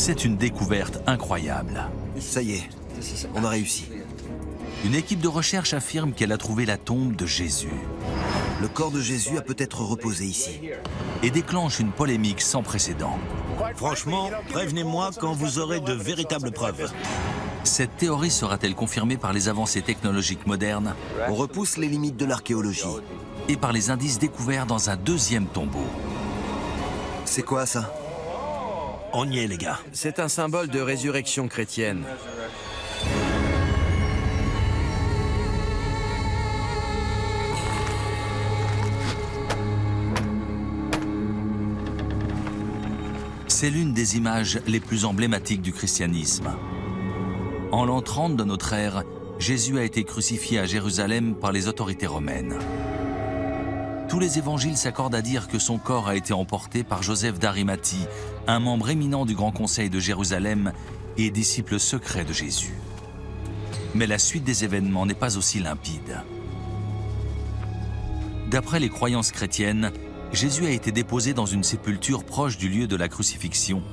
C'est une découverte incroyable. Ça y est, on a réussi. Une équipe de recherche affirme qu'elle a trouvé la tombe de Jésus Le corps de Jésus a peut-être reposé ici. et déclenche une polémique sans précédent. Franchement, prévenez-moi quand vous aurez de véritables preuves. Cette théorie sera-t-elle confirmée par les avancées technologiques modernes On repousse les limites de l'archéologie. et par les indices découverts dans un deuxième tombeau? C'est quoi ça? On y est, les gars. C'est un symbole de résurrection chrétienne. C'est l'une des images les plus emblématiques du christianisme. En l'an 30 de notre ère, Jésus a été crucifié à Jérusalem par les autorités romaines. Tous les évangiles s'accordent à dire que son corps a été emporté par Joseph d'Arimathie, un membre éminent du Grand Conseil de Jérusalem et disciple secret de Jésus. Mais la suite des événements n'est pas aussi limpide. D'après les croyances chrétiennes, Jésus a été déposé dans une sépulture proche du lieu de la crucifixion,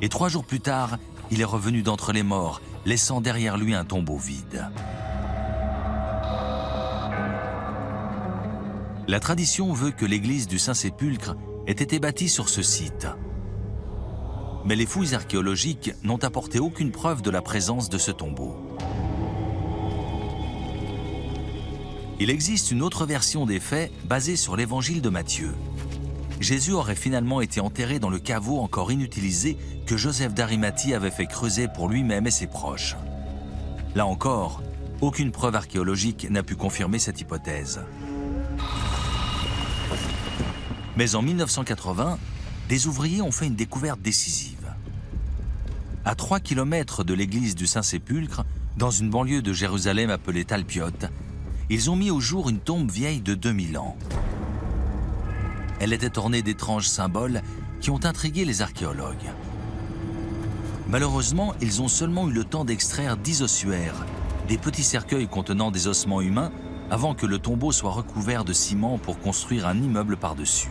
et 3 jours plus tard, il est revenu d'entre les morts, laissant derrière lui un tombeau vide. La tradition veut que l'église du Saint-Sépulcre ait été bâtie sur ce site. Mais les fouilles archéologiques n'ont apporté aucune preuve de la présence de ce tombeau. Il existe une autre version des faits basée sur l'évangile de Matthieu. Jésus aurait finalement été enterré dans le caveau encore inutilisé que Joseph d'Arimathie avait fait creuser pour lui-même et ses proches. Là encore, aucune preuve archéologique n'a pu confirmer cette hypothèse. Mais en 1980, des ouvriers ont fait une découverte décisive. À 3 km de l'église du Saint-Sépulcre, dans une banlieue de Jérusalem appelée Talpiot, ils ont mis au jour une tombe vieille de 2000 ans. Elle était ornée d'étranges symboles qui ont intrigué les archéologues. Malheureusement, ils ont seulement eu le temps d'extraire 10 ossuaires, des petits cercueils contenant des ossements humains, avant que le tombeau soit recouvert de ciment pour construire un immeuble par-dessus.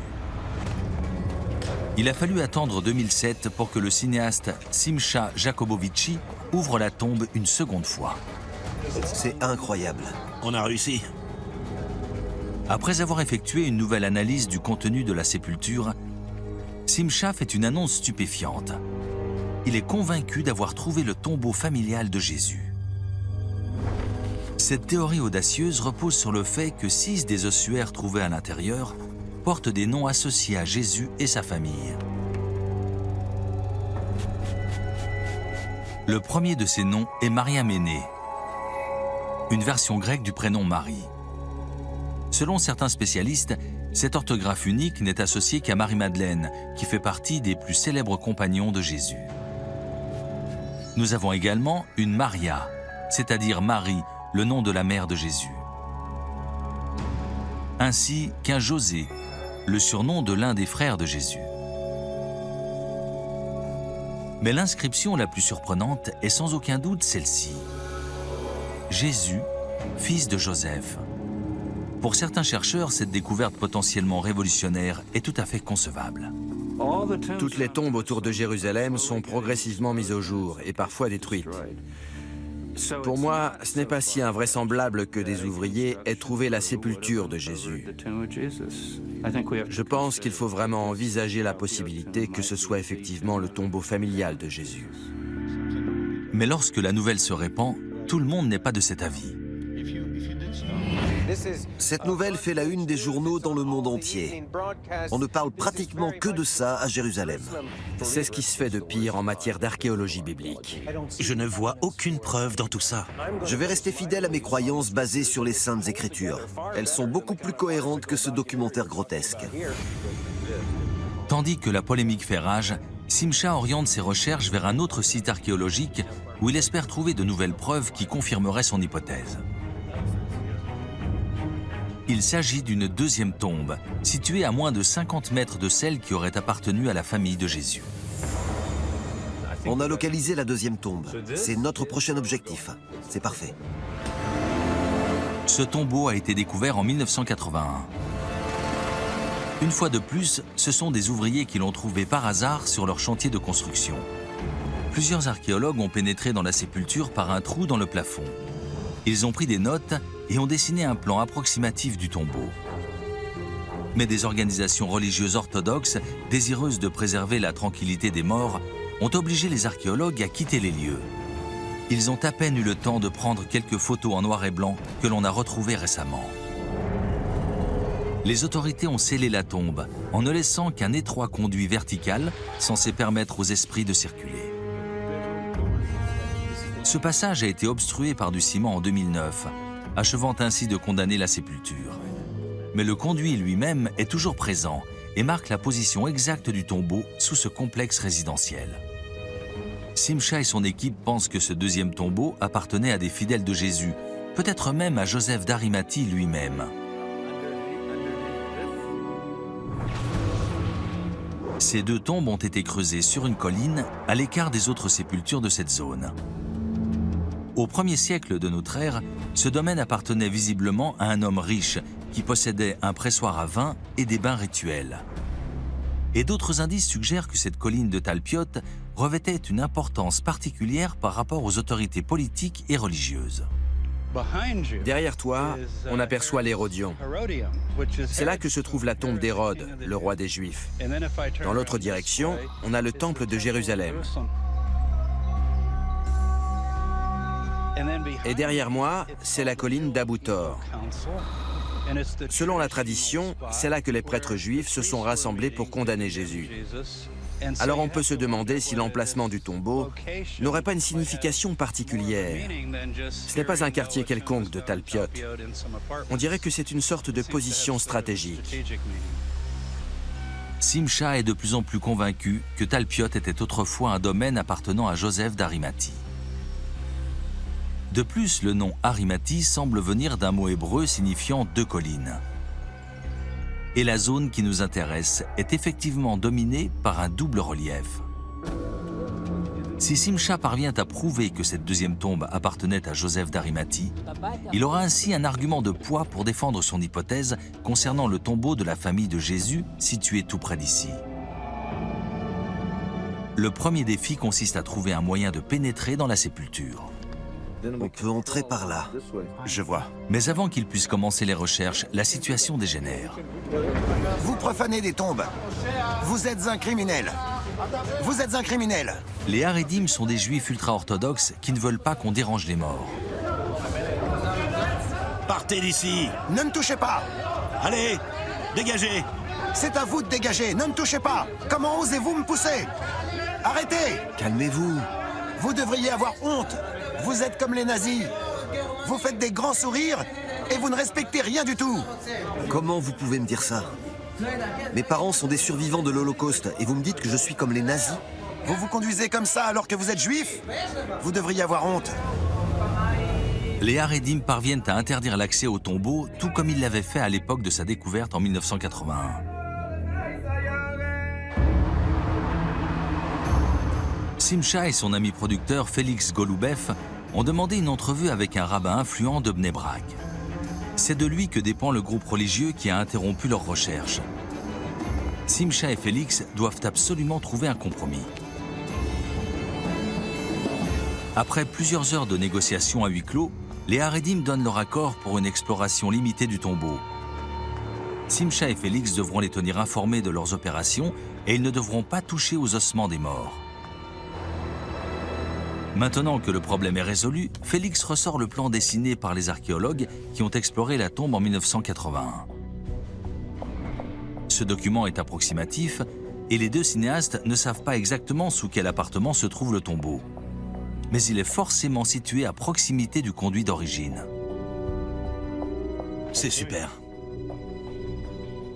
Il a fallu attendre 2007 pour que le cinéaste Simcha Jacobovici ouvre la tombe une seconde fois. C'est incroyable. On a réussi. Après avoir effectué une nouvelle analyse du contenu de la sépulture, Simcha fait une annonce stupéfiante. Il est convaincu d'avoir trouvé le tombeau familial de Jésus. Cette théorie audacieuse repose sur le fait que 6 des ossuaires trouvés à l'intérieur portent des noms associés à Jésus et sa famille. Le premier de ces noms est Maria Ménée, une version grecque du prénom Marie. Selon certains spécialistes, cette orthographe unique n'est associée qu'à Marie-Madeleine, qui fait partie des plus célèbres compagnons de Jésus. Nous avons également une Maria, c'est-à-dire Marie, le nom de la mère de Jésus. Ainsi qu'un José, le surnom de l'un des frères de Jésus. Mais l'inscription la plus surprenante est sans aucun doute celle-ci. Jésus, fils de Joseph. Pour certains chercheurs, cette découverte potentiellement révolutionnaire est tout à fait concevable. Toutes les tombes autour de Jérusalem sont progressivement mises au jour et parfois détruites. Pour moi, ce n'est pas si invraisemblable que des ouvriers aient trouvé la sépulture de Jésus. Je pense qu'il faut vraiment envisager la possibilité que ce soit effectivement le tombeau familial de Jésus. Mais lorsque la nouvelle se répand, tout le monde n'est pas de cet avis. Cette nouvelle fait la une des journaux dans le monde entier. On ne parle pratiquement que de ça à Jérusalem. C'est ce qui se fait de pire en matière d'archéologie biblique. Je ne vois aucune preuve dans tout ça. Je vais rester fidèle à mes croyances basées sur les Saintes Écritures. Elles sont beaucoup plus cohérentes que ce documentaire grotesque. Tandis que la polémique fait rage, Simcha oriente ses recherches vers un autre site archéologique où il espère trouver de nouvelles preuves qui confirmeraient son hypothèse. Il s'agit d'une deuxième tombe, située à moins de 50 mètres de celle qui aurait appartenu à la famille de Jésus. On a localisé la deuxième tombe. C'est notre prochain objectif. C'est parfait. Ce tombeau a été découvert en 1981. Une fois de plus, ce sont des ouvriers qui l'ont trouvé par hasard sur leur chantier de construction. Plusieurs archéologues ont pénétré dans la sépulture par un trou dans le plafond. Ils ont pris des notes et ont dessiné un plan approximatif du tombeau. Mais des organisations religieuses orthodoxes, désireuses de préserver la tranquillité des morts, ont obligé les archéologues à quitter les lieux. Ils ont à peine eu le temps de prendre quelques photos en noir et blanc que l'on a retrouvées récemment. Les autorités ont scellé la tombe en ne laissant qu'un étroit conduit vertical censé permettre aux esprits de circuler. Ce passage a été obstrué par du ciment en 2009, achevant ainsi de condamner la sépulture. Mais le conduit lui-même est toujours présent et marque la position exacte du tombeau sous ce complexe résidentiel. Simcha et son équipe pensent que ce deuxième tombeau appartenait à des fidèles de Jésus, peut-être même à Joseph d'Arimathie lui-même. Ces deux tombes ont été creusées sur une colline, à l'écart des autres sépultures de cette zone. Au 1er siècle de notre ère, ce domaine appartenait visiblement à un homme riche qui possédait un pressoir à vin et des bains rituels. Et d'autres indices suggèrent que cette colline de Talpiot revêtait une importance particulière par rapport aux autorités politiques et religieuses. Derrière toi, on aperçoit l'Hérodion. C'est là que se trouve la tombe d'Hérode, le roi des Juifs. Dans l'autre direction, on a le temple de Jérusalem. Et derrière moi, c'est la colline d'Abou Tor. Selon la tradition, c'est là que les prêtres juifs se sont rassemblés pour condamner Jésus. Alors on peut se demander si l'emplacement du tombeau n'aurait pas une signification particulière. Ce n'est pas un quartier quelconque de Talpiot. On dirait que c'est une sorte de position stratégique. Simcha est de plus en plus convaincu que Talpiot était autrefois un domaine appartenant à Joseph d'Arimathie. De plus, le nom Arimathie semble venir d'un mot hébreu signifiant deux collines. Et la zone qui nous intéresse est effectivement dominée par un double relief. Si Simcha parvient à prouver que cette deuxième tombe appartenait à Joseph d'Arimathie, il aura ainsi un argument de poids pour défendre son hypothèse concernant le tombeau de la famille de Jésus situé tout près d'ici. Le premier défi consiste à trouver un moyen de pénétrer dans la sépulture. On peut entrer par là. Je vois. Mais avant qu'ils puissent commencer les recherches, la situation dégénère. Vous profanez des tombes. Vous êtes un criminel. Vous êtes un criminel. Les Haredim sont des juifs ultra-orthodoxes qui ne veulent pas qu'on dérange les morts. Partez d'ici. Ne me touchez pas. Allez, dégagez. C'est à vous de dégager. Ne me touchez pas. Comment osez-vous me pousser? Arrêtez. Calmez-vous. Vous devriez avoir honte. Vous êtes comme les nazis. Vous faites des grands sourires et vous ne respectez rien du tout. Comment vous pouvez me dire ça? Mes parents sont des survivants de l'Holocauste et vous me dites que je suis comme les nazis? Vous vous conduisez comme ça alors que vous êtes juif? Vous devriez avoir honte. Les Haredim parviennent à interdire l'accès au tombeau, tout comme ils l'avaient fait à l'époque de sa découverte en 1981. Simcha et son ami producteur Félix Goloubeff ont demandé une entrevue avec un rabbin influent de Bnei Brak. C'est de lui que dépend le groupe religieux qui a interrompu leurs recherches. Simcha et Félix doivent absolument trouver un compromis. Après plusieurs heures de négociations à huis clos, les Haredim donnent leur accord pour une exploration limitée du tombeau. Simcha et Félix devront les tenir informés de leurs opérations et ils ne devront pas toucher aux ossements des morts. Maintenant que le problème est résolu, Félix ressort le plan dessiné par les archéologues qui ont exploré la tombe en 1981. Ce document est approximatif et les deux cinéastes ne savent pas exactement sous quel appartement se trouve le tombeau. Mais il est forcément situé à proximité du conduit d'origine. C'est super.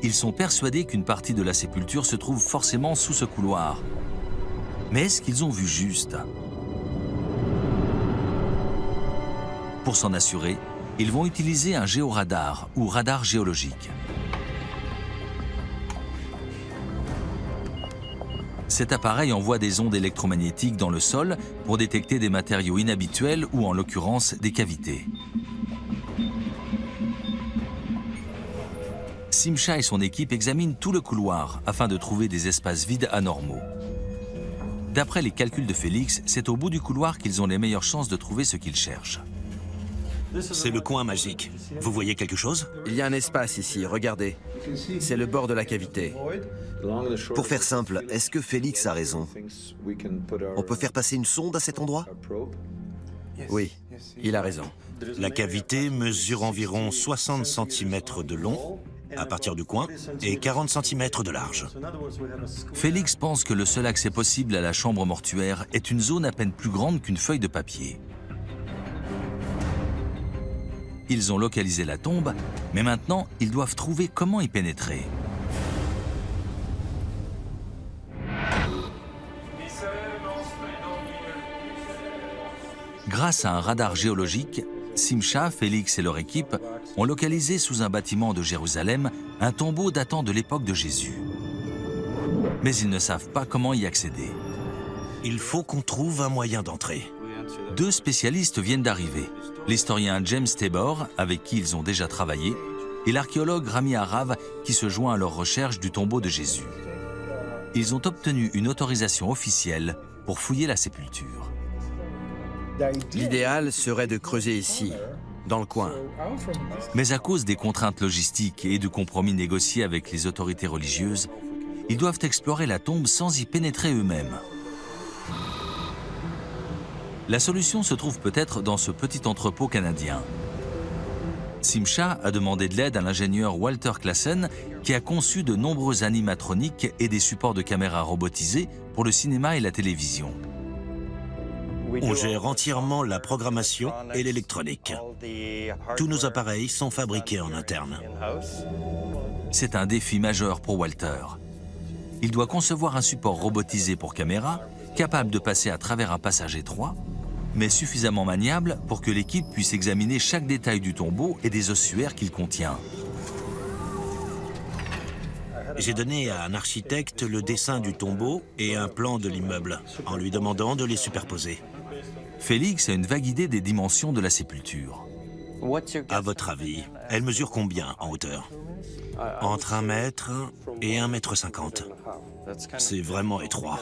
Ils sont persuadés qu'une partie de la sépulture se trouve forcément sous ce couloir. Mais est-ce qu'ils ont vu juste ? Pour s'en assurer, ils vont utiliser un géoradar ou radar géologique. Cet appareil envoie des ondes électromagnétiques dans le sol pour détecter des matériaux inhabituels ou en l'occurrence des cavités. Simcha et son équipe examinent tout le couloir afin de trouver des espaces vides anormaux. D'après les calculs de Félix, c'est au bout du couloir qu'ils ont les meilleures chances de trouver ce qu'ils cherchent. C'est le coin magique. Vous voyez quelque chose? Il y a un espace ici, regardez. C'est le bord de la cavité. Pour faire simple, est-ce que Félix a raison? On peut faire passer une sonde à cet endroit? Oui, il a raison. La cavité mesure environ 60 cm de long à partir du coin et 40 cm de large. Félix pense que le seul accès possible à la chambre mortuaire est une zone à peine plus grande qu'une feuille de papier. Ils ont localisé la tombe, mais maintenant, ils doivent trouver comment y pénétrer. Grâce à un radar géologique, Simcha, Félix et leur équipe ont localisé sous un bâtiment de Jérusalem un tombeau datant de l'époque de Jésus. Mais ils ne savent pas comment y accéder. Il faut qu'on trouve un moyen d'entrer. Deux spécialistes viennent d'arriver. L'historien James Tabor, avec qui ils ont déjà travaillé, et l'archéologue Rami Arav, qui se joint à leur recherche du tombeau de Jésus. Ils ont obtenu une autorisation officielle pour fouiller la sépulture. L'idéal serait de creuser ici, dans le coin. Mais à cause des contraintes logistiques et du compromis négocié avec les autorités religieuses, ils doivent explorer la tombe sans y pénétrer eux-mêmes. La solution se trouve peut-être dans ce petit entrepôt canadien. Simcha a demandé de l'aide à l'ingénieur Walter Classen, qui a conçu de nombreux animatroniques et des supports de caméras robotisés pour le cinéma et la télévision. On gère entièrement la programmation et l'électronique. Tous nos appareils sont fabriqués en interne. C'est un défi majeur pour Walter. Il doit concevoir un support robotisé pour caméra, capable de passer à travers un passage étroit, mais suffisamment maniable pour que l'équipe puisse examiner chaque détail du tombeau et des ossuaires qu'il contient. J'ai donné à un architecte le dessin du tombeau et un plan de l'immeuble, en lui demandant de les superposer. Félix a une vague idée des dimensions de la sépulture. À votre avis, elle mesure combien en hauteur? Entre 1 mètre et 1,50 m. C'est vraiment étroit.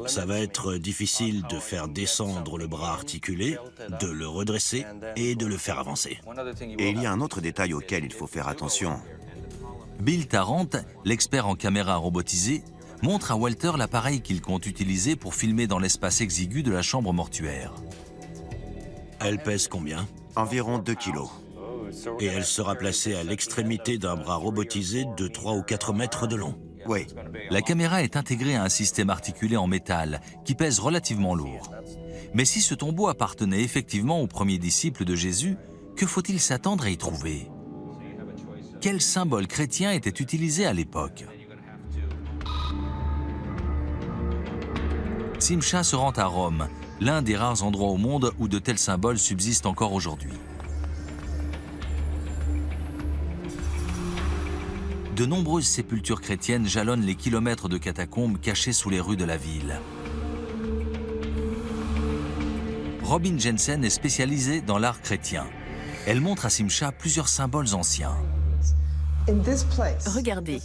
Ça va être difficile de faire descendre le bras articulé, de le redresser et de le faire avancer. Et il y a un autre détail auquel il faut faire attention. Bill Tarrant, l'expert en caméra robotisée, montre à Walter l'appareil qu'il compte utiliser pour filmer dans l'espace exigu de la chambre mortuaire. Elle pèse combien? Environ 2 kilos. Et elle sera placée à l'extrémité d'un bras robotisé de 3 ou 4 mètres de long. Oui. La caméra est intégrée à un système articulé en métal qui pèse relativement lourd. Mais si ce tombeau appartenait effectivement aux premiers disciples de Jésus, que faut-il s'attendre à y trouver? Quel symbole chrétien était utilisé à l'époque? Simcha se rend à Rome, l'un des rares endroits au monde où de tels symboles subsistent encore aujourd'hui. De nombreuses sépultures chrétiennes jalonnent les kilomètres de catacombes cachées sous les rues de la ville. Robin Jensen est spécialisée dans l'art chrétien. Elle montre à Simcha plusieurs symboles anciens. Regardez,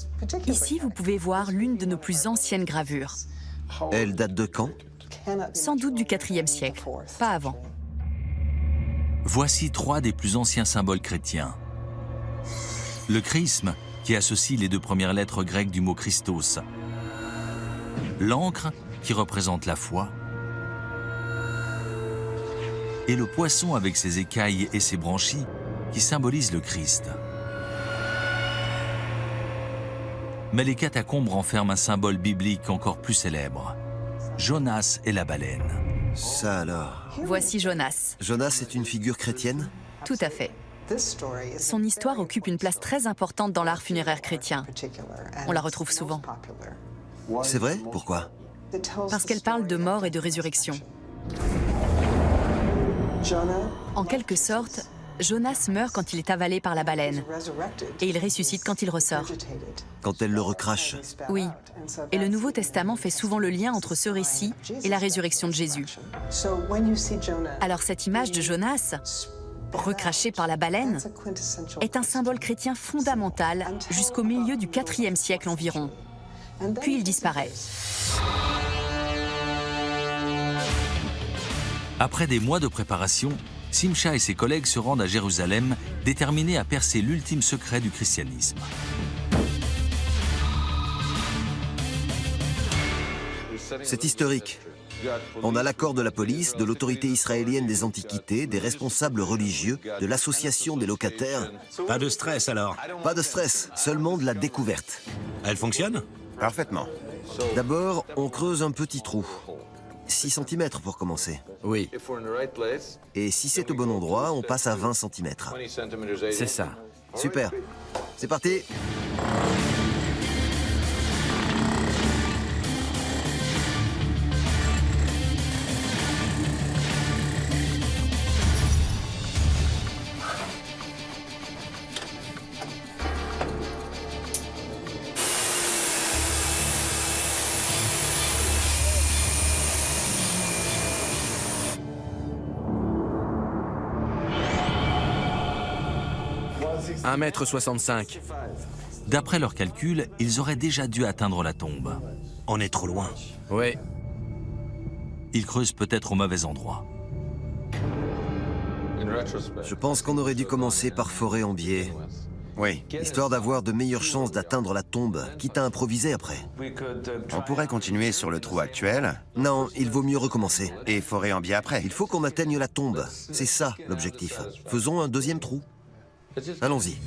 ici vous pouvez voir l'une de nos plus anciennes gravures. Elle date de quand? Sans doute du IVe siècle, pas avant. Voici 3 des plus anciens symboles chrétiens. Le chrisme, qui associe les 2 premières lettres grecques du mot Christos. L'encre, qui représente la foi. Et le poisson avec ses écailles et ses branchies, qui symbolise le Christ. Mais les catacombes renferment un symbole biblique encore plus célèbre. Jonas et la baleine. Ça alors. Voici Jonas. Jonas est une figure chrétienne? Tout à fait. Son histoire occupe une place très importante dans l'art funéraire chrétien. On la retrouve souvent. C'est vrai? Pourquoi? Parce qu'elle parle de mort et de résurrection. En quelque sorte, Jonas meurt quand il est avalé par la baleine et il ressuscite quand il ressort. Quand elle le recrache? Oui, et le Nouveau Testament fait souvent le lien entre ce récit et la résurrection de Jésus. Alors cette image de Jonas, recraché par la baleine, est un symbole chrétien fondamental jusqu'au milieu du IVe siècle environ. Puis il disparaît. Après des mois de préparation, Simcha et ses collègues se rendent à Jérusalem, déterminés à percer l'ultime secret du christianisme. C'est historique. On a l'accord de la police, de l'autorité israélienne des antiquités, des responsables religieux, de l'association des locataires. Pas de stress alors. Pas de stress, seulement de la découverte. Elle fonctionne? Parfaitement. D'abord, on creuse un petit trou. 6 cm pour commencer. Oui, Et si c'est au bon endroit, on passe à 20 cm. c'est ça. Super. C'est parti. « 1,65 m. D'après leurs calculs, ils auraient déjà dû atteindre la tombe. On est trop loin. Oui, Ils creusent peut-être au mauvais endroit. Je pense qu'on aurait dû commencer par forer en biais, Oui. histoire d'avoir de meilleures chances d'atteindre la tombe, quitte à improviser après. On pourrait continuer sur le trou actuel Non, il vaut mieux recommencer. et forer en biais après. Il faut qu'on atteigne la tombe. C'est ça, l'objectif. Faisons un deuxième trou. Allons-y.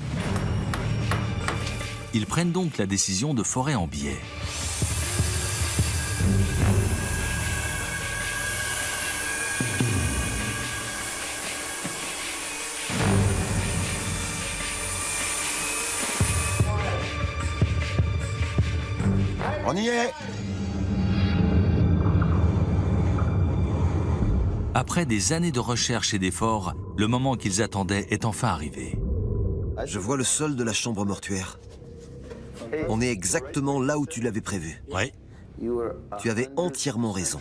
Ils prennent donc la décision de forer en biais. On y est! Après des années de recherche et d'efforts, le moment qu'ils attendaient est enfin arrivé. Je vois le sol de la chambre mortuaire. On est exactement là où tu l'avais prévu. Ouais. Tu avais entièrement raison.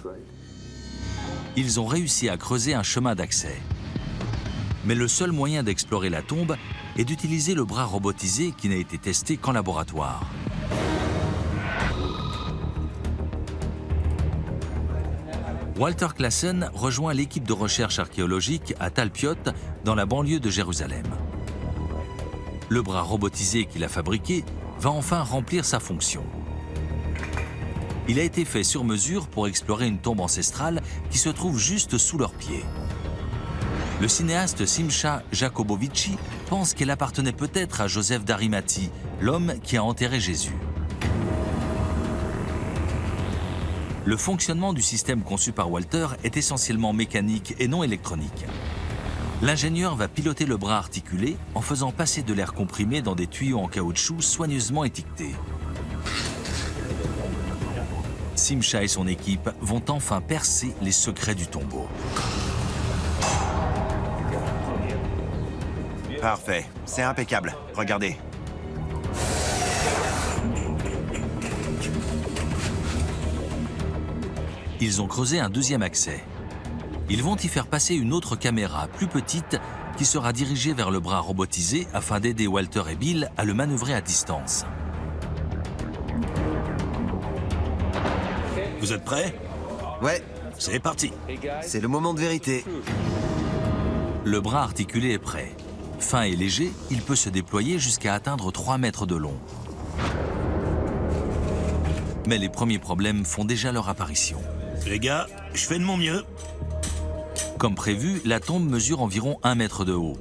Ils ont réussi à creuser un chemin d'accès. Mais le seul moyen d'explorer la tombe est d'utiliser le bras robotisé qui n'a été testé qu'en laboratoire. Walter Klassen rejoint l'équipe de recherche archéologique à Talpiot, dans la banlieue de Jérusalem. Le bras robotisé qu'il a fabriqué va enfin remplir sa fonction. Il a été fait sur mesure pour explorer une tombe ancestrale qui se trouve juste sous leurs pieds. Le cinéaste Simcha Jacobovici pense qu'elle appartenait peut-être à Joseph d'Arimathie, l'homme qui a enterré Jésus. Le fonctionnement du système conçu par Walter est essentiellement mécanique et non électronique. L'ingénieur va piloter le bras articulé en faisant passer de l'air comprimé dans des tuyaux en caoutchouc soigneusement étiquetés. Simcha et son équipe vont enfin percer les secrets du tombeau. Parfait. C'est impeccable. Regardez. Ils ont creusé un deuxième accès. Ils vont y faire passer une autre caméra plus petite qui sera dirigée vers le bras robotisé afin d'aider Walter et Bill à le manœuvrer à distance. Vous êtes prêts? Ouais, C'est parti. c'est le moment de vérité. Le bras articulé est prêt. Fin et léger, il peut se déployer jusqu'à atteindre 3 mètres de long. Mais les premiers problèmes font déjà leur apparition. Les gars, je fais de mon mieux. Comme prévu, la tombe mesure environ 1 mètre de haut.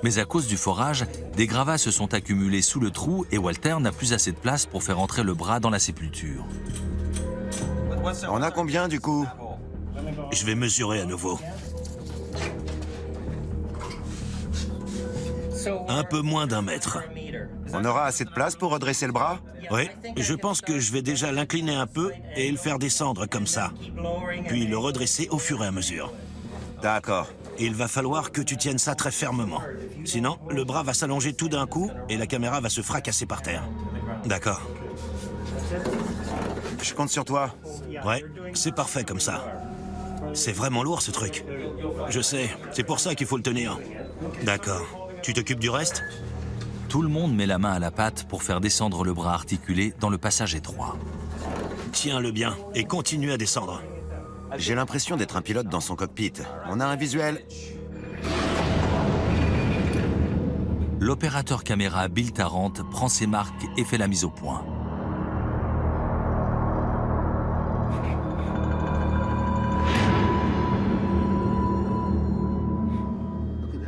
Mais à cause du forage, des gravats se sont accumulés sous le trou et Walter n'a plus assez de place pour faire entrer le bras dans la sépulture. On a combien du coup? Je vais mesurer à nouveau. Un peu moins d'1 mètre. On aura assez de place pour redresser le bras? Oui, je pense que je vais déjà l'incliner un peu et le faire descendre comme ça. Puis le redresser au fur et à mesure. D'accord. Il va falloir que tu tiennes ça très fermement. Sinon, le bras va s'allonger tout d'un coup et la caméra va se fracasser par terre. D'accord. Je compte sur toi. Ouais, c'est parfait comme ça. C'est vraiment lourd ce truc. Je sais, c'est pour ça qu'il faut le tenir. D'accord. Tu t'occupes du reste? Tout le monde met la main à la pâte pour faire descendre le bras articulé dans le passage étroit. Tiens-le bien et continue à descendre. J'ai l'impression d'être un pilote dans son cockpit. On a un visuel. L'opérateur caméra Bill Tarrant prend ses marques et fait la mise au point.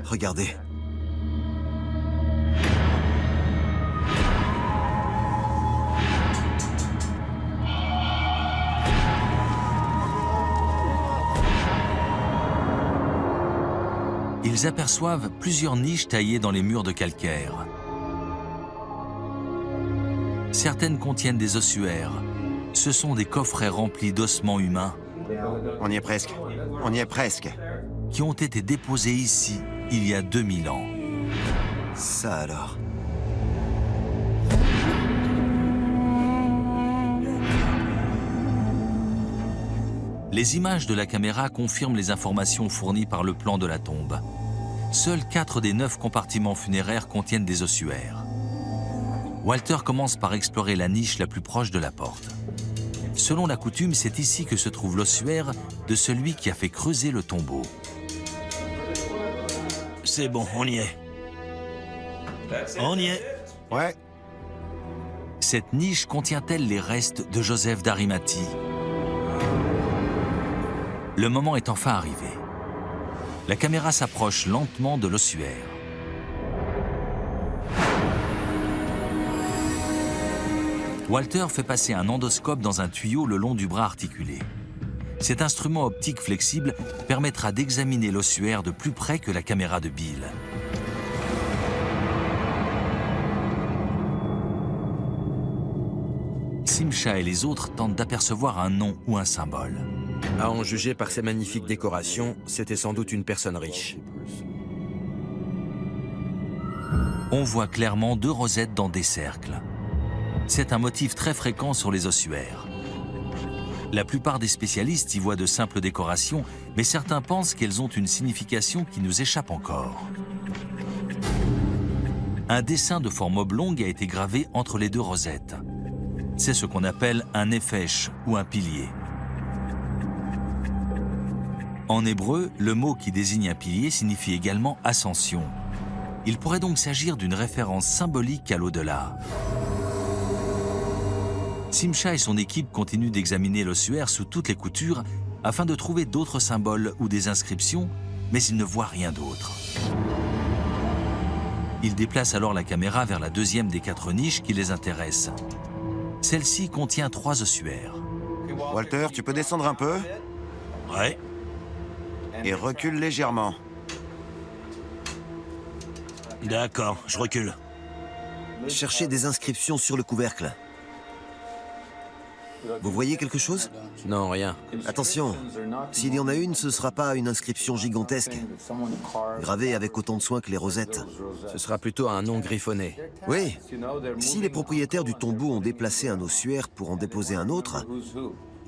Regardez. Ils aperçoivent plusieurs niches taillées dans les murs de calcaire. Certaines contiennent des ossuaires. Ce sont des coffrets remplis d'ossements humains On y est presque. On y est presque. qui ont été déposés ici il y a 2000 ans. Ça alors. Les images de la caméra confirment les informations fournies par le plan de la tombe. Seuls 4 des 9 compartiments funéraires contiennent des ossuaires. Walter commence par explorer la niche la plus proche de la porte. Selon la coutume, c'est ici que se trouve l'ossuaire de celui qui a fait creuser le tombeau. C'est bon, on y est. On y est. Ouais. Cette niche contient-elle les restes de Joseph d'Arimathie? Le moment est enfin arrivé. La caméra s'approche lentement de l'ossuaire. Walter fait passer un endoscope dans un tuyau le long du bras articulé. Cet instrument optique flexible permettra d'examiner l'ossuaire de plus près que la caméra de Bill. Simcha et les autres tentent d'apercevoir un nom ou un symbole. À en juger par ses magnifiques décorations, c'était sans doute une personne riche. On voit clairement 2 rosettes dans des cercles. C'est un motif très fréquent sur les ossuaires. La plupart des spécialistes y voient de simples décorations, mais certains pensent qu'elles ont une signification qui nous échappe encore. Un dessin de forme oblongue a été gravé entre les 2 rosettes. C'est ce qu'on appelle un nefesh ou un pilier. En hébreu, le mot qui désigne un pilier signifie également ascension. Il pourrait donc s'agir d'une référence symbolique à l'au-delà. Simcha et son équipe continuent d'examiner l'ossuaire sous toutes les coutures afin de trouver d'autres symboles ou des inscriptions, mais ils ne voient rien d'autre. Ils déplacent alors la caméra vers la deuxième des 4 niches qui les intéressent. Celle-ci contient 3 ossuaires. Walter, tu peux descendre un peu Ouais. et recule légèrement. D'accord, je recule. Cherchez des inscriptions sur le couvercle. Vous voyez quelque chose? Non, rien. Attention, s'il y en a une, ce ne sera pas une inscription gigantesque, gravée avec autant de soin que les rosettes. Ce sera plutôt un nom griffonné. Oui, si les propriétaires du tombeau ont déplacé un ossuaire pour en déposer un autre,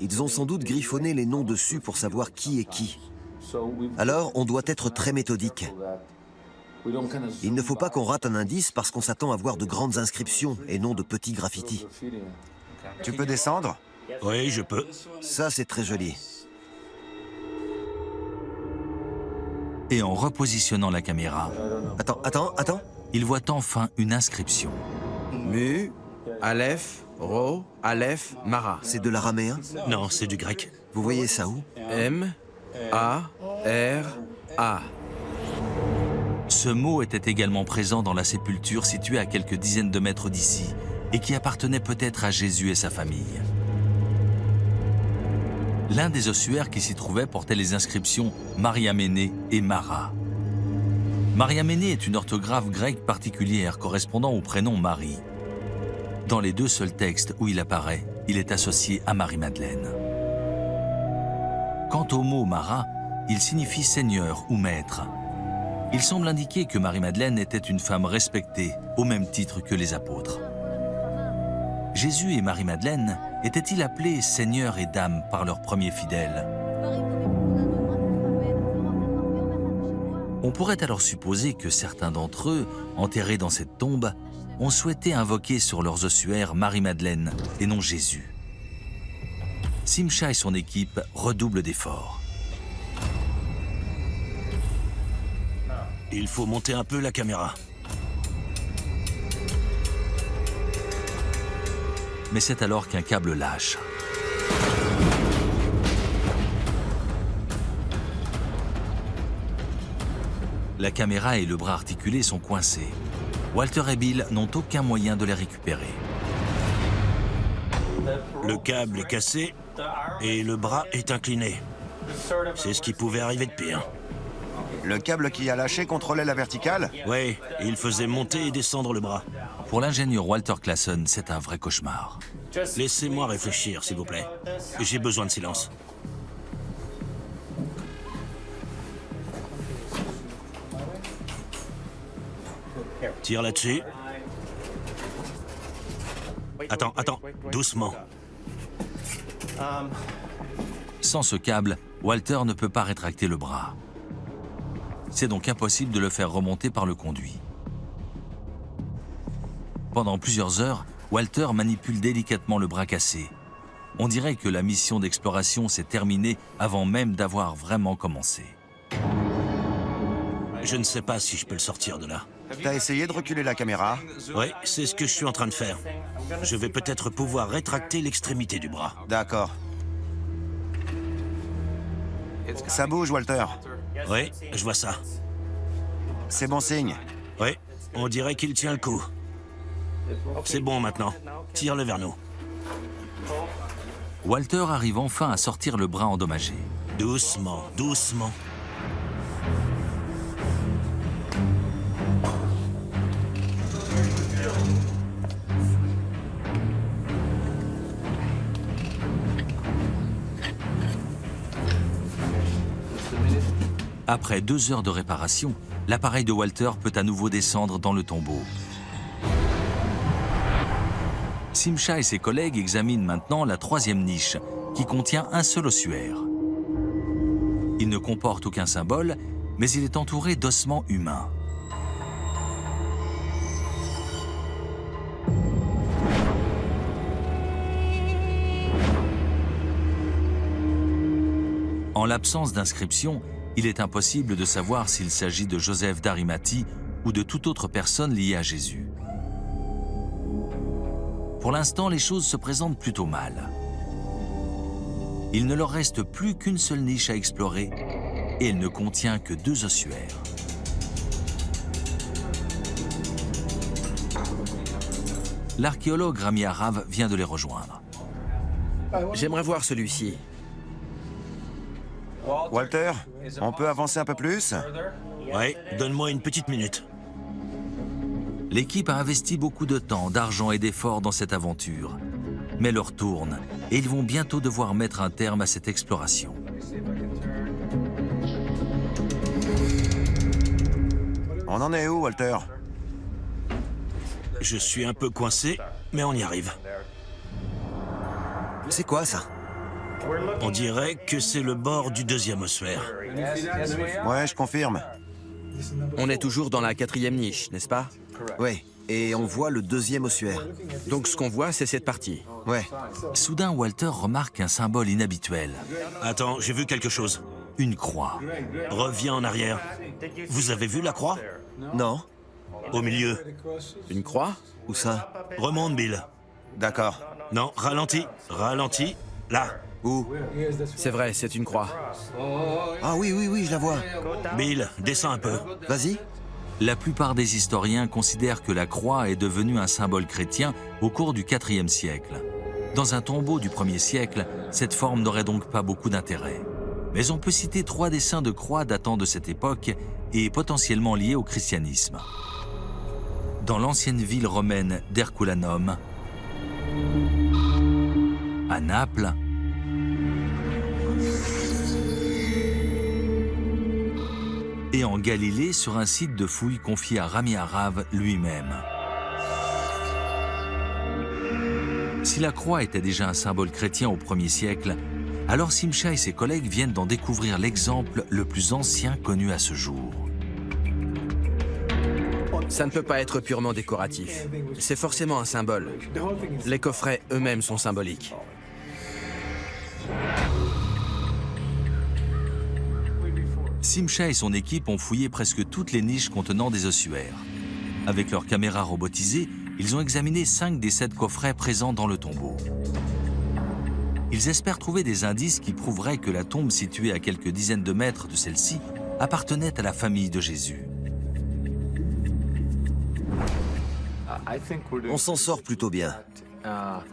ils ont sans doute griffonné les noms dessus pour savoir qui est qui. Alors, on doit être très méthodique. Il ne faut pas qu'on rate un indice parce qu'on s'attend à voir de grandes inscriptions et non de petits graffitis. Tu peux descendre? Oui, je peux. Ça, c'est très joli. Et en repositionnant la caméra, Attends. ils voient enfin une inscription. Mu, Aleph, Ro, Aleph, Mara. C'est de l'araméen? Non, c'est du grec. Vous voyez ça où? M, A, R, A. Ce mot était également présent dans la sépulture située à quelques dizaines de mètres d'ici et qui appartenait peut-être à Jésus et sa famille. L'un des ossuaires qui s'y trouvait portait les inscriptions Mariaméné et Mara. Mariaméné est une orthographe grecque particulière correspondant au prénom Marie. Dans les 2 seuls textes où il apparaît, il est associé à Marie-Madeleine. Quant au mot Mara, il signifie seigneur ou maître. Il semble indiquer que Marie-Madeleine était une femme respectée, au même titre que les apôtres. Jésus et Marie-Madeleine étaient-ils appelés Seigneur et Dame par leurs premiers fidèles? On pourrait alors supposer que certains d'entre eux, enterrés dans cette tombe, ont souhaité invoquer sur leurs ossuaires Marie-Madeleine et non Jésus. Simcha et son équipe redoublent d'efforts. Il faut monter un peu la caméra. Mais c'est alors qu'un câble lâche. La caméra et le bras articulé sont coincés. Walter et Bill n'ont aucun moyen de les récupérer. Le câble est cassé et le bras est incliné. C'est ce qui pouvait arriver de pire. Le câble qui a lâché contrôlait la verticale? Oui, il faisait monter et descendre le bras. Pour l'ingénieur Walter Classen, c'est un vrai cauchemar. Laissez-moi réfléchir, s'il vous plaît. J'ai besoin de silence. Tire là-dessus. Attends, doucement. Sans ce câble, Walter ne peut pas rétracter le bras. C'est donc impossible de le faire remonter par le conduit. Pendant plusieurs heures, Walter manipule délicatement le bras cassé. On dirait que la mission d'exploration s'est terminée avant même d'avoir vraiment commencé. Je ne sais pas si je peux le sortir de là. T'as essayé de reculer la caméra? Oui, c'est ce que je suis en train de faire. Je vais peut-être pouvoir rétracter l'extrémité du bras. D'accord. Ça bouge, Walter. Oui, je vois ça. C'est bon signe. Oui, on dirait qu'il tient le coup. C'est bon maintenant. Tire-le vers nous. Walter arrive enfin à sortir le bras endommagé. Doucement, doucement. Après 2 heures de réparation, l'appareil de Walter peut à nouveau descendre dans le tombeau. Simcha et ses collègues examinent maintenant la 3e niche, qui contient un seul ossuaire. Il ne comporte aucun symbole, mais il est entouré d'ossements humains. En l'absence d'inscription, il est impossible de savoir s'il s'agit de Joseph d'Arimathie ou de toute autre personne liée à Jésus. Pour l'instant, les choses se présentent plutôt mal. Il ne leur reste plus qu'une seule niche à explorer et elle ne contient que 2 ossuaires. L'archéologue Rami Arav vient de les rejoindre. J'aimerais voir celui-ci. Walter, on peut avancer un peu plus? Oui, donne-moi une petite minute. L'équipe a investi beaucoup de temps, d'argent et d'efforts dans cette aventure. Mais l'heure tourne et ils vont bientôt devoir mettre un terme à cette exploration. On en est où, Walter? Je suis un peu coincé, mais on y arrive. C'est quoi ça? On dirait que c'est le bord du 2e ossuaire. Ouais, je confirme. On est toujours dans la 4e niche, n'est-ce pas? Ouais, et on voit le 2e ossuaire. Donc ce qu'on voit, c'est cette partie. Ouais. Soudain, Walter remarque un symbole inhabituel. Attends, j'ai vu quelque chose. Une croix. Reviens en arrière. Vous avez vu la croix? Non? Au milieu. Une croix? Où ça? Remonte, Bill. D'accord. Non, ralentis, ralentis. Là. Où? C'est vrai, c'est une croix. Ah oui, je la vois. Bill, descends un peu. Vas-y. La plupart des historiens considèrent que la croix est devenue un symbole chrétien au cours du IVe siècle. Dans un tombeau du 1er siècle, cette forme n'aurait donc pas beaucoup d'intérêt. Mais on peut citer 3 dessins de croix datant de cette époque et potentiellement liés au christianisme. Dans l'ancienne ville romaine d'Herculanum, à Naples, et en Galilée sur un site de fouilles confié à Rami Arav lui-même. Si la croix était déjà un symbole chrétien au 1er siècle, alors Simcha et ses collègues viennent d'en découvrir l'exemple le plus ancien connu à ce jour. Ça ne peut pas être purement décoratif. C'est forcément un symbole. Les coffrets eux-mêmes sont symboliques. Simcha et son équipe ont fouillé presque toutes les niches contenant des ossuaires. Avec leurs caméras robotisées, ils ont examiné 5 des 7 coffrets présents dans le tombeau. Ils espèrent trouver des indices qui prouveraient que la tombe située à quelques dizaines de mètres de celle-ci appartenait à la famille de Jésus. On s'en sort plutôt bien.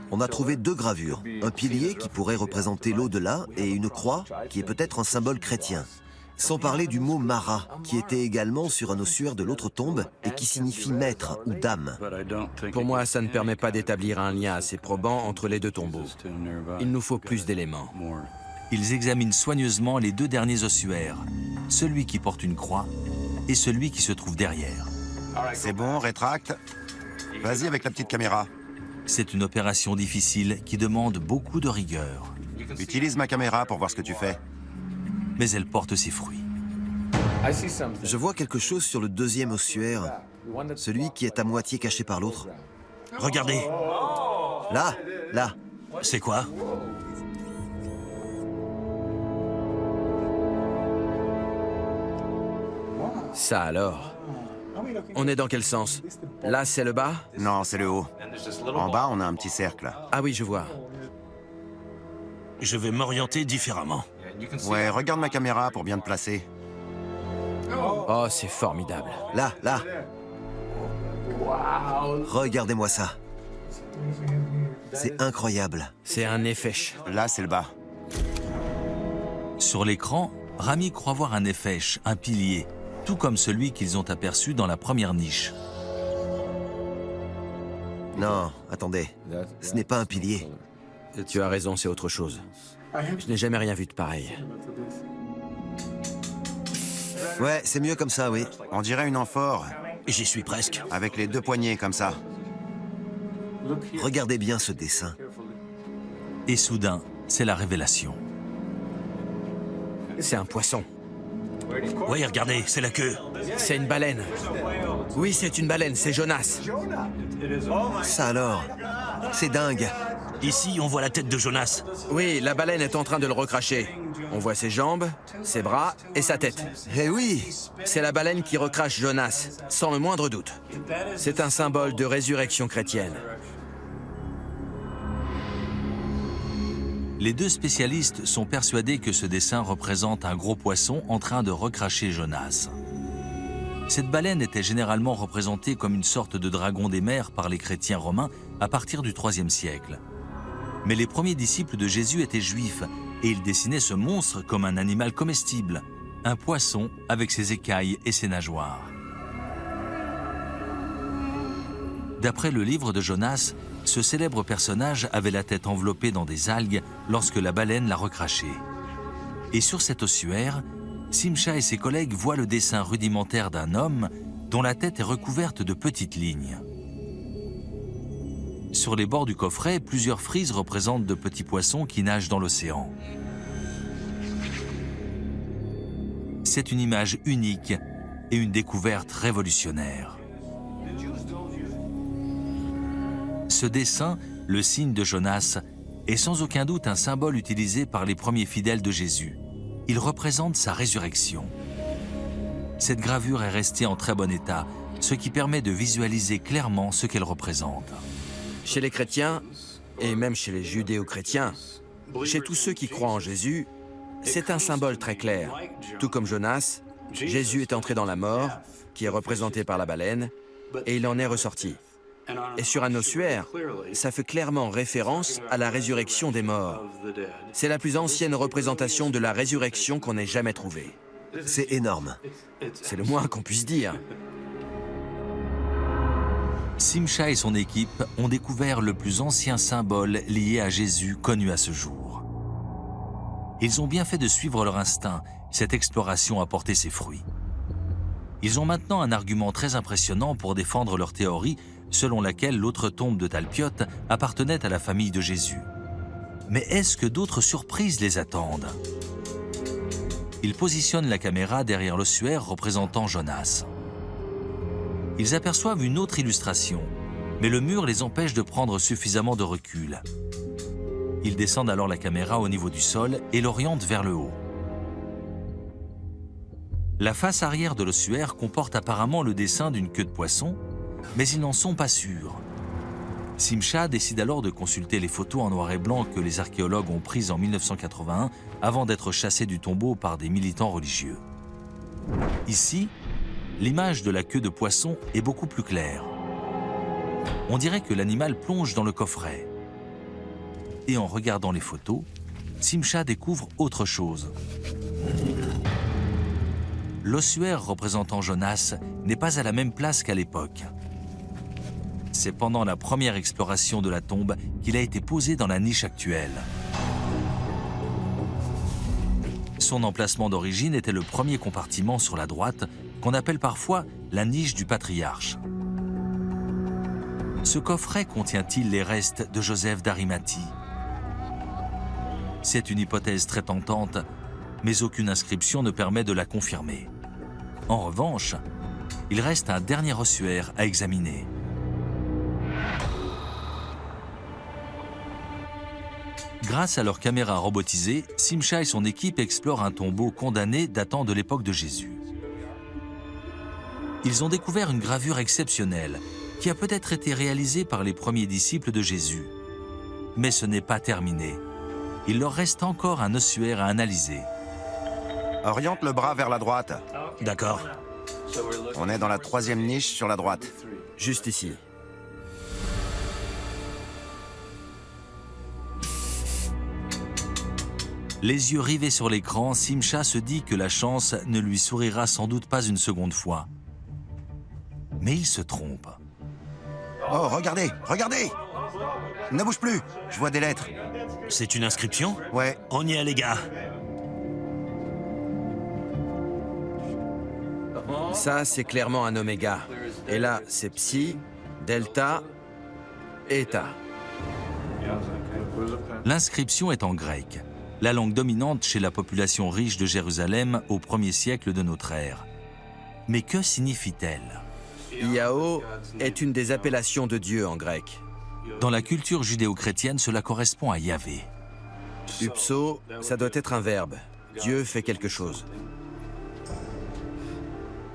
On a trouvé 2 gravures, un pilier qui pourrait représenter l'au-delà et une croix qui est peut-être un symbole chrétien. Sans parler du mot Mara, qui était également sur un ossuaire de l'autre tombe et qui signifie maître ou dame. Pour moi, ça ne permet pas d'établir un lien assez probant entre les 2 tombeaux. Il nous faut plus d'éléments. Ils examinent soigneusement les 2 derniers ossuaires, celui qui porte une croix et celui qui se trouve derrière. C'est bon, rétracte. Vas-y avec la petite caméra. C'est une opération difficile qui demande beaucoup de rigueur. Utilise ma caméra pour voir ce que tu fais. Mais elle porte ses fruits. Je vois quelque chose sur le 2e ossuaire, celui qui est à moitié caché par l'autre. Regardez, Là, là. c'est quoi? Ça alors? On est dans quel sens? Là, c'est le bas? Non, c'est le haut. En bas, on a un petit cercle. Ah oui, je vois. Je vais m'orienter différemment. Ouais, regarde ma caméra pour bien te placer. Oh, c'est formidable. Là, là. Regardez-moi ça. C'est incroyable. C'est un nefesh. Là, c'est le bas. Sur l'écran, Rami croit voir un nefesh, un pilier, tout comme celui qu'ils ont aperçu dans la première niche. Non, attendez. Ce n'est pas un pilier. Tu as raison, c'est autre chose. Je n'ai jamais rien vu de pareil. Ouais, c'est mieux comme ça, oui. On dirait une amphore, J'y suis presque. avec les 2 poignées comme ça. Regardez bien ce dessin. Et soudain, c'est la révélation. C'est un poisson. Oui, regardez, c'est la queue. C'est une baleine. Oui, c'est une baleine, c'est Jonas. Ça alors, c'est dingue. Ici, on voit la tête de Jonas. Oui, la baleine est en train de le recracher. On voit ses jambes, ses bras et sa tête. Eh oui, C'est la baleine qui recrache Jonas, sans le moindre doute. C'est un symbole de résurrection chrétienne. Les 2 spécialistes sont persuadés que ce dessin représente un gros poisson en train de recracher Jonas. Cette baleine était généralement représentée comme une sorte de dragon des mers par les chrétiens romains à partir du IIIe siècle. Mais les premiers disciples de Jésus étaient juifs et ils dessinaient ce monstre comme un animal comestible, un poisson avec ses écailles et ses nageoires. D'après le livre de Jonas, ce célèbre personnage avait la tête enveloppée dans des algues lorsque la baleine l'a recraché. Et sur cet ossuaire, Simcha et ses collègues voient le dessin rudimentaire d'un homme dont la tête est recouverte de petites lignes. Sur les bords du coffret, plusieurs frises représentent de petits poissons qui nagent dans l'océan. C'est une image unique et une découverte révolutionnaire. Ce dessin, le signe de Jonas, est sans aucun doute un symbole utilisé par les premiers fidèles de Jésus. Il représente sa résurrection. Cette gravure est restée en très bon état, ce qui permet de visualiser clairement ce qu'elle représente. Chez les chrétiens, et même chez les judéo-chrétiens, chez tous ceux qui croient en Jésus, c'est un symbole très clair. Tout comme Jonas, Jésus est entré dans la mort, qui est représentée par la baleine, et il en est ressorti. Et sur un ossuaire, ça fait clairement référence à la résurrection des morts. C'est la plus ancienne représentation de la résurrection qu'on ait jamais trouvée. c'est énorme. C'est le moins qu'on puisse dire. Simcha et son équipe ont découvert le plus ancien symbole lié à Jésus connu à ce jour. Ils ont bien fait de suivre leur instinct. Cette exploration a porté ses fruits. Ils ont maintenant un argument très impressionnant pour défendre leur théorie selon laquelle l'autre tombe de Talpiot appartenait à la famille de Jésus. Mais est-ce que d'autres surprises les attendent? Ils positionnent la caméra derrière l'ossuaire représentant Jonas. Ils aperçoivent une autre illustration, mais le mur les empêche de prendre suffisamment de recul. Ils descendent alors la caméra au niveau du sol et l'orientent vers le haut. La face arrière de l'ossuaire comporte apparemment le dessin d'une queue de poisson, mais ils n'en sont pas sûrs. Simcha décide alors de consulter les photos en noir et blanc que les archéologues ont prises en 1981 avant d'être chassés du tombeau par des militants religieux. Ici, l'image de la queue de poisson est beaucoup plus claire. On dirait que l'animal plonge dans le coffret. Et en regardant les photos, Simcha découvre autre chose. L'ossuaire représentant Jonas n'est pas à la même place qu'à l'époque. C'est pendant la première exploration de la tombe qu'il a été posé dans la niche actuelle. Son emplacement d'origine était le premier compartiment sur la droite, qu'on appelle parfois la niche du patriarche. Ce coffret contient-il les restes de Joseph d'Arimathie? C'est une hypothèse très tentante, mais aucune inscription ne permet de la confirmer. En revanche, il reste un dernier ossuaire à examiner. Grâce à leur caméra robotisée, Simcha et son équipe explorent un tombeau condamné datant de l'époque de Jésus. Ils ont découvert une gravure exceptionnelle qui a peut-être été réalisée par les premiers disciples de Jésus. Mais ce n'est pas terminé. Il leur reste encore un ossuaire à analyser. Oriente le bras vers la droite. D'accord. On est dans la 3e niche sur la droite. Juste ici. Les yeux rivés sur l'écran, Simcha se dit que la chance ne lui sourira sans doute pas une seconde fois. Mais il se trompe. Oh, regardez, regardez! Ne bouge plus, je vois des lettres. C'est une inscription? Ouais, On y est, les gars. Ça, c'est clairement un oméga. Et là, c'est psi, delta, eta. L'inscription est en grec, la langue dominante chez la population riche de Jérusalem au 1er siècle de notre ère. Mais que signifie-t-elle? Iao est une des appellations de Dieu en grec. Dans la culture judéo-chrétienne, cela correspond à Yahvé. Upso, ça doit être un verbe. Dieu fait quelque chose.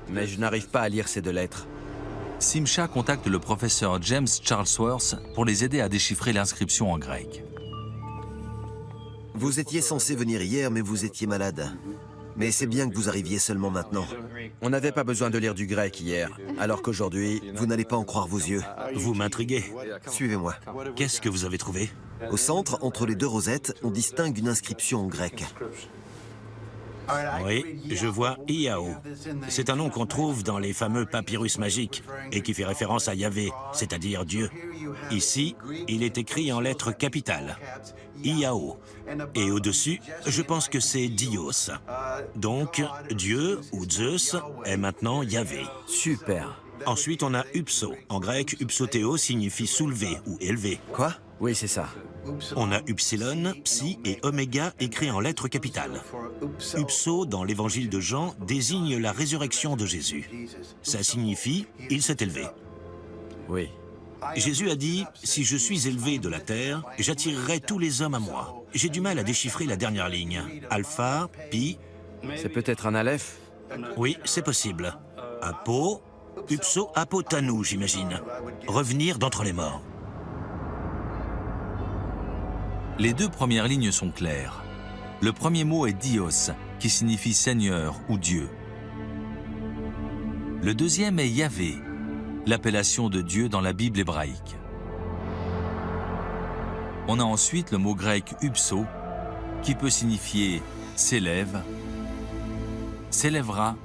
Mais je n'arrive pas à lire ces deux lettres. Simcha contacte le professeur James Charlesworth pour les aider à déchiffrer l'inscription en grec. Vous étiez censé venir hier, mais vous étiez malade. Mais c'est bien que vous arriviez seulement maintenant. On n'avait pas besoin de lire du grec hier, alors qu'aujourd'hui... Vous n'allez pas en croire vos yeux. Vous m'intriguez. Suivez-moi. Qu'est-ce que vous avez trouvé? Au centre, entre les deux rosettes, on distingue une inscription en grec. Oui, je vois Iao. C'est un nom qu'on trouve dans les fameux papyrus magiques et qui fait référence à Yahvé, c'est-à-dire Dieu. Ici, il est écrit en lettres capitales, Iao. Et au-dessus, je pense que c'est Dios. Donc, Dieu ou Zeus est maintenant Yahvé. Super. Ensuite, on a Upso. En grec, Upsothéo signifie soulever ou élever. Quoi? Oui, c'est ça. On a Upsilon, Psi et Oméga écrits en lettres capitales. Upso, dans l'évangile de Jean, désigne la résurrection de Jésus. Ça signifie « il s'est élevé ». Oui. Jésus a dit « si je suis élevé de la terre, j'attirerai tous les hommes à moi ». J'ai du mal à déchiffrer la dernière ligne. Alpha, Pi... C'est peut-être un aleph? Oui, c'est possible. Apo, Upso, Apotanou, j'imagine. Revenir d'entre les morts. Les deux premières lignes sont claires. Le premier mot est Dios, qui signifie Seigneur ou Dieu. Le deuxième est Yahvé, l'appellation de Dieu dans la Bible hébraïque. On a ensuite le mot grec upso, qui peut signifier s'élève, s'élèvera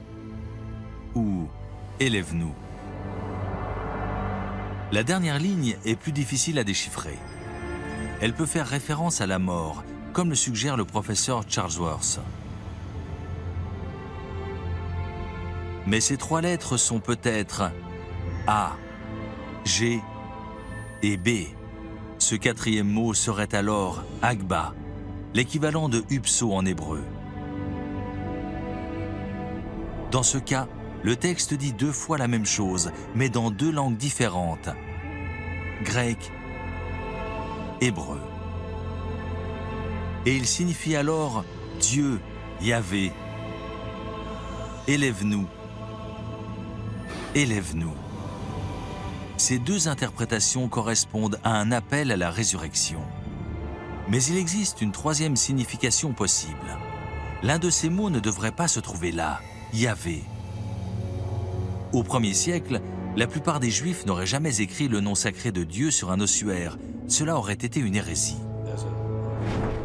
ou élève-nous. La dernière ligne est plus difficile à déchiffrer. Elle peut faire référence à la mort, comme le suggère le professeur Charlesworth. Mais ces trois lettres sont peut-être A, G et B. Ce quatrième mot serait alors Agba, l'équivalent de Upso en hébreu. Dans ce cas, le texte dit deux fois la même chose, mais dans deux langues différentes, grec, hébreu. Et il signifie alors Dieu, Yahvé, élève-nous, élève-nous. Ces deux interprétations correspondent à un appel à la résurrection. Mais il existe une troisième signification possible. L'un de ces mots ne devrait pas se trouver là, Yahvé. Au 1er siècle, la plupart des Juifs n'auraient jamais écrit le nom sacré de Dieu sur un ossuaire. Cela aurait été une hérésie.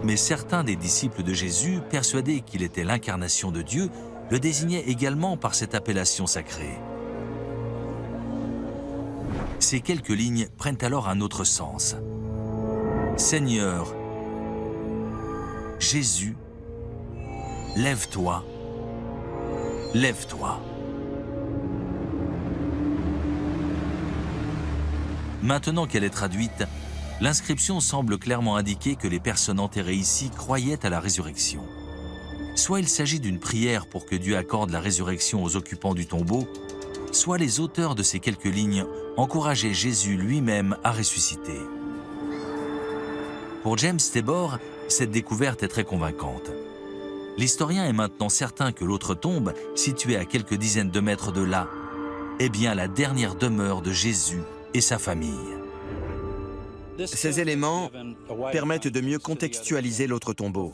Mais certains des disciples de Jésus, persuadés qu'il était l'incarnation de Dieu, le désignaient également par cette appellation sacrée. Ces quelques lignes prennent alors un autre sens. Seigneur, Jésus, lève-toi, lève-toi. Maintenant qu'elle est traduite, l'inscription semble clairement indiquer que les personnes enterrées ici croyaient à la résurrection. Soit il s'agit d'une prière pour que Dieu accorde la résurrection aux occupants du tombeau, soit les auteurs de ces quelques lignes encourageaient Jésus lui-même à ressusciter. Pour James Tabor, cette découverte est très convaincante. L'historien est maintenant certain que l'autre tombe, située à quelques dizaines de mètres de là, est bien la dernière demeure de Jésus et sa famille. Ces éléments permettent de mieux contextualiser l'autre tombeau.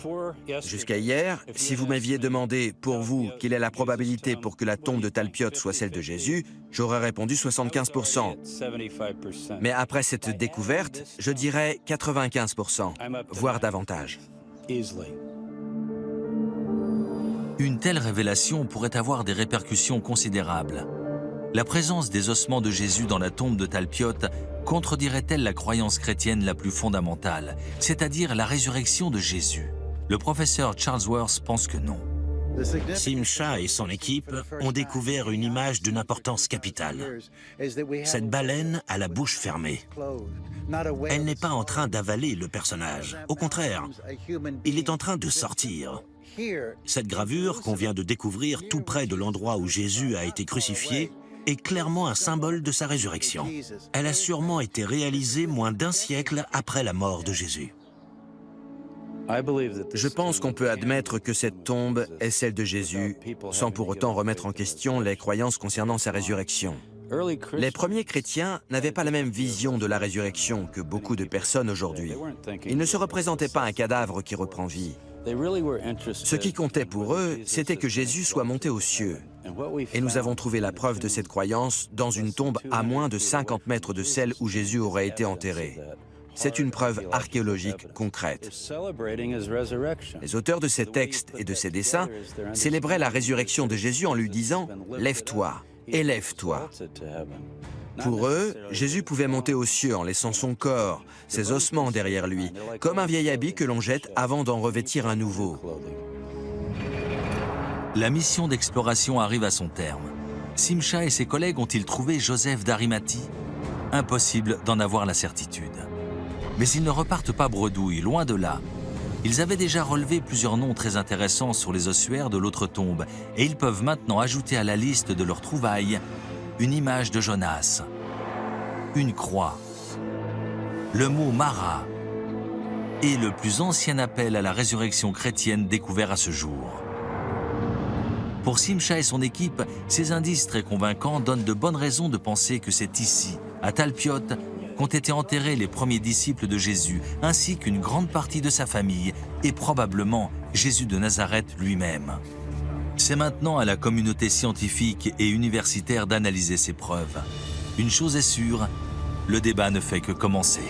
Jusqu'à hier, si vous m'aviez demandé, pour vous, quelle est la probabilité pour que la tombe de Talpiot soit celle de Jésus, j'aurais répondu 75%. Mais après cette découverte, je dirais 95%, voire davantage. Une telle révélation pourrait avoir des répercussions considérables. La présence des ossements de Jésus dans la tombe de Talpiot contredirait-elle la croyance chrétienne la plus fondamentale, c'est-à-dire la résurrection de Jésus? Le professeur Charles Worth pense que non. Simcha et son équipe ont découvert une image d'une importance capitale. Cette baleine a la bouche fermée. Elle n'est pas en train d'avaler le personnage. Au contraire, il est en train de sortir. Cette gravure qu'on vient de découvrir tout près de l'endroit où Jésus a été crucifié est clairement un symbole de sa résurrection. Elle a sûrement été réalisée moins d'un siècle après la mort de Jésus. Je pense qu'on peut admettre que cette tombe est celle de Jésus, sans pour autant remettre en question les croyances concernant sa résurrection. Les premiers chrétiens n'avaient pas la même vision de la résurrection que beaucoup de personnes aujourd'hui. Ils ne se représentaient pas un cadavre qui reprend vie. Ce qui comptait pour eux, c'était que Jésus soit monté aux cieux. Et nous avons trouvé la preuve de cette croyance dans une tombe à moins de 50 mètres de celle où Jésus aurait été enterré. C'est une preuve archéologique concrète. Les auteurs de ces textes et de ces dessins célébraient la résurrection de Jésus en lui disant « Lève-toi, élève-toi ». Pour eux, Jésus pouvait monter aux cieux en laissant son corps, ses ossements derrière lui, comme un vieil habit que l'on jette avant d'en revêtir un nouveau. La mission d'exploration arrive à son terme. Simcha et ses collègues ont-ils trouvé Joseph d'Arimathie? Impossible d'en avoir la certitude. Mais ils ne repartent pas bredouilles, loin de là. Ils avaient déjà relevé plusieurs noms très intéressants sur les ossuaires de l'autre tombe, et ils peuvent maintenant ajouter à la liste de leurs trouvailles une image de Jonas, une croix, le mot Mara et le plus ancien appel à la résurrection chrétienne découvert à ce jour. Pour Simcha et son équipe, ces indices très convaincants donnent de bonnes raisons de penser que c'est ici, à Talpiot, qu'ont été enterrés les premiers disciples de Jésus, ainsi qu'une grande partie de sa famille, et probablement Jésus de Nazareth lui-même. C'est maintenant à la communauté scientifique et universitaire d'analyser ces preuves. Une chose est sûre, le débat ne fait que commencer.